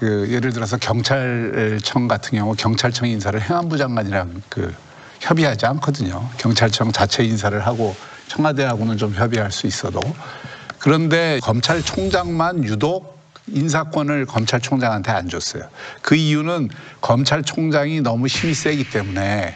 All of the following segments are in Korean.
예를 들어서 경찰청 같은 경우 경찰청 인사를 행안부 장관이랑 협의하지 않거든요. 경찰청 자체 인사를 하고 청와대하고는 좀 협의할 수 있어도. 그런데 검찰총장만 유독 인사권을 검찰총장한테 안 줬어요. 그 이유는 검찰총장이 너무 힘이 세기 때문에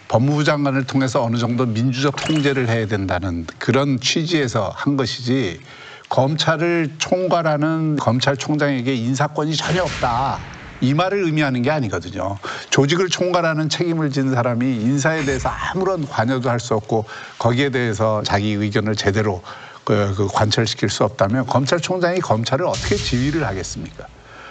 법무부 장관을 통해서 어느 정도 민주적 통제를 해야 된다는 그런 취지에서 한 것이지, 검찰을 총괄하는 검찰총장에게 인사권이 전혀 없다, 이 말을 의미하는 게 아니거든요. 조직을 총괄하는 책임을 지는 사람이 인사에 대해서 아무런 관여도 할 수 없고 거기에 대해서 자기 의견을 제대로 관철시킬 수 없다면 검찰총장이 검찰을 어떻게 지휘를 하겠습니까?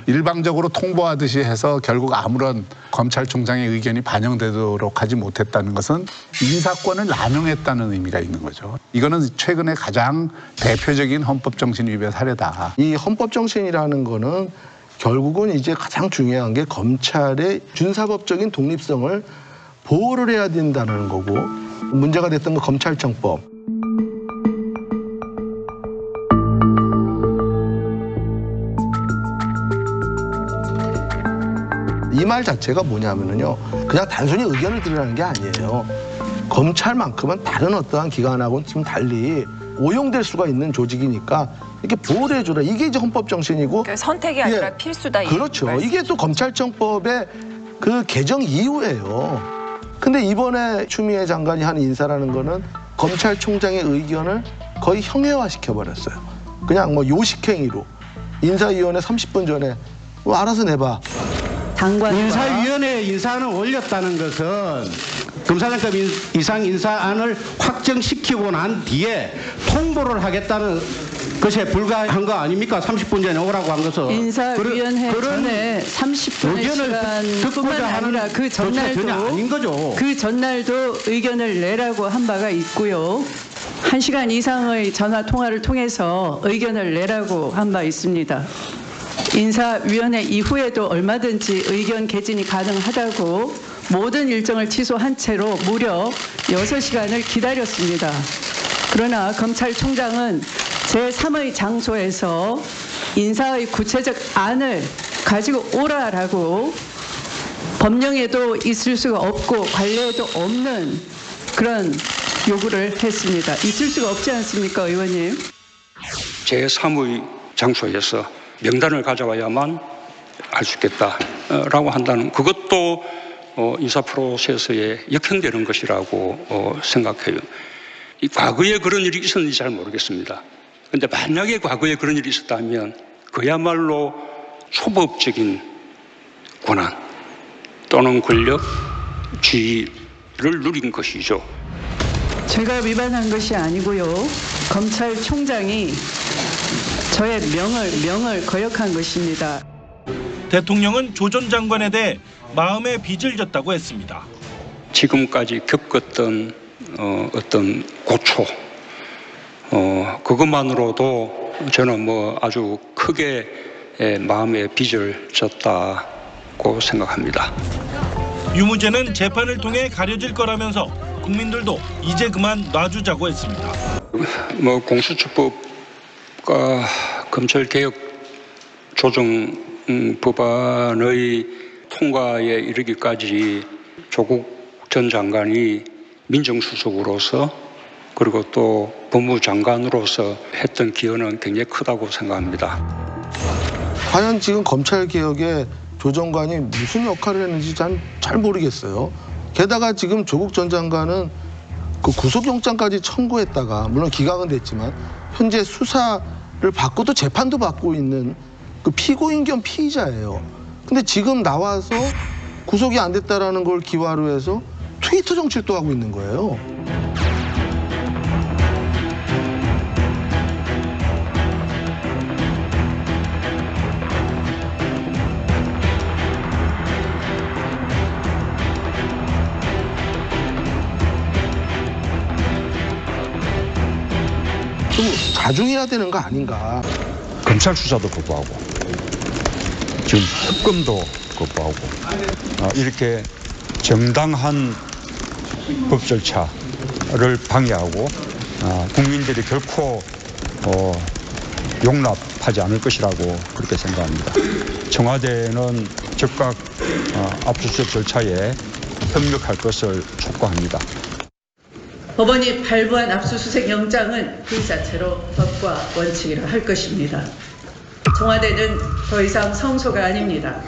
일방적으로 통보하듯이 해서 결국 아무런 검찰총장의 의견이 반영되도록 하지 못했다는 것은 인사권을 남용했다는 의미가 있는 거죠. 이거는 최근에 가장 대표적인 헌법정신 위배 사례다. 이 헌법정신이라는 거는 결국은 이제 가장 중요한 게 검찰의 준사법적인 독립성을 보호를 해야 된다는 거고, 문제가 됐던 거 검찰청법. 이 말 자체가 뭐냐면요, 그냥 단순히 의견을 드리라는 게 아니에요. 검찰만큼은 다른 어떠한 기관하고는 지금 달리 오용될 수가 있는 조직이니까 이렇게 보호를 해줘라. 이게 이제 헌법 정신이고. 그러니까 선택이 아니라 필수다. 그렇죠. 이게 또 검찰청법의 그 개정 이후예요. 근데 이번에 추미애 장관이 한 인사라는 거는 검찰총장의 의견을 거의 형해화 시켜버렸어요. 그냥 뭐 요식행위로 인사위원회 30분 전에 알아서 내봐. 인사위원회 인사안을 올렸다는 것은 검사장급 이상 인사안을 확정시키고 난 뒤에 통보를 하겠다는 것에 불과한 거 아닙니까? 30분 전에 오라고 한 것은. 인사위원회 전에 30분의 시간뿐만 아니라 그 전날도 의견을 내라고 한 바가 있고요. 1시간 이상의 전화 통화를 통해서 의견을 내라고 한 바 있습니다. 인사위원회 이후에도 얼마든지 의견 개진이 가능하다고 모든 일정을 취소한 채로 무려 6시간을 기다렸습니다. 그러나 검찰총장은 제3의 장소에서 인사의 구체적 안을 가지고 오라라고, 법령에도 있을 수가 없고 관례에도 없는 그런 요구를 했습니다. 있을 수가 없지 않습니까, 의원님? 제3의 장소에서 명단을 가져와야만 알 수 있겠다라고 한다는, 그것도 인사 프로세스에 역행되는 것이라고 생각해요. 이 과거에 그런 일이 있었는지 잘 모르겠습니다. 그런데 만약에 과거에 그런 일이 있었다면 그야말로 초법적인 권한 또는 권력 지위를 누린 것이죠. 제가 위반한 것이 아니고요, 검찰총장이 저의 명을 거역한 것입니다. 대통령은 조 전 장관에 대해 마음의 빚을 졌다고 했습니다. 지금까지 겪었던 어떤 고초, 그것만으로도 저는 아주 크게 마음의 빚을 졌다고 생각합니다. 유무죄는 재판을 통해 가려질 거라면서 국민들도 이제 그만 놔주자고 했습니다. 공수처법과 검찰개혁 조정 법안의 통과에 이르기까지 조국 전 장관이 민정수석으로서 그리고 또 법무장관으로서 했던 기여는 굉장히 크다고 생각합니다. 과연 지금 검찰개혁에 조 장관이 무슨 역할을 했는지 잘 모르겠어요. 게다가 지금 조국 전 장관은 그 구속영장까지 청구했다가, 물론 기각은 됐지만 현재 수사를 받고 또 재판도 받고 있는 그 피고인 겸 피의자예요. 근데 지금 나와서 구속이 안 됐다라는 걸 기화로 해서 트위터 정치를 또 하고 있는 거예요. 좀 자중해야 되는 거 아닌가. 검찰 수사도 거부하고 지금 특검도 거부하고 이렇게 정당한 법 절차를 방해하고 국민들이 결코 용납 적합하지 않을 것이라고 그렇게 생각합니다. 청와대는 즉각 압수수색 절차에 협력할 것을 촉구합니다. 법원이 발부한 압수수색 영장은 그 자체로 법과 원칙이라 할 것입니다. 청와대는 더 이상 성소가 아닙니다.